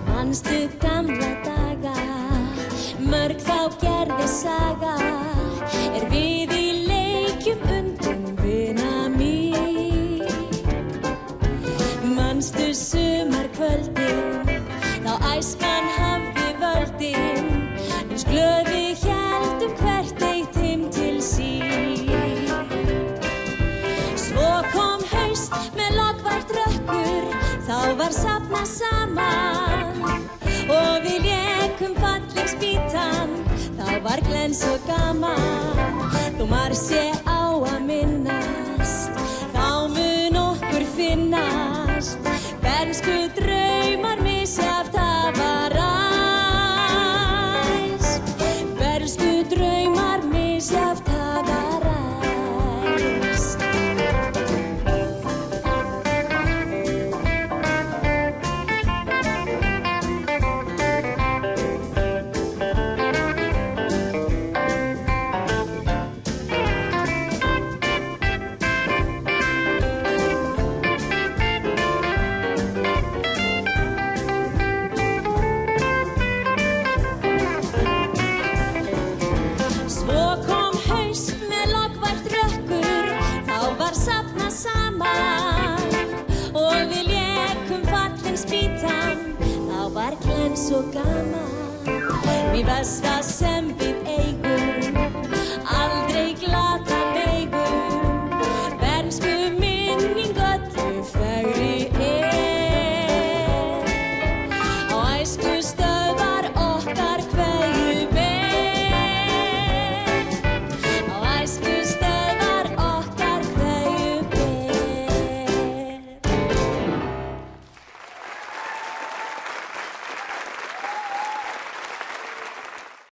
Manstu gamla daga, mörg þá gerði saga, við í leikjum undum vina mín. Manstu sumarkvöldin, þá æskan hafði völdin, eins glöð við héldum hvert eitt heim til sín. Svo kom haust með lognvært rökkur, þá var safnað saman og við lékum fallegsbítan, þá var glens og gaman. Þó margt sé á að minnast, þá mun okkur finnast, bernsku draumar misjafnt hafa ræst. Bernsku draumar misjafnt hafa ræst. Svo gaman, við besta sem við eigum.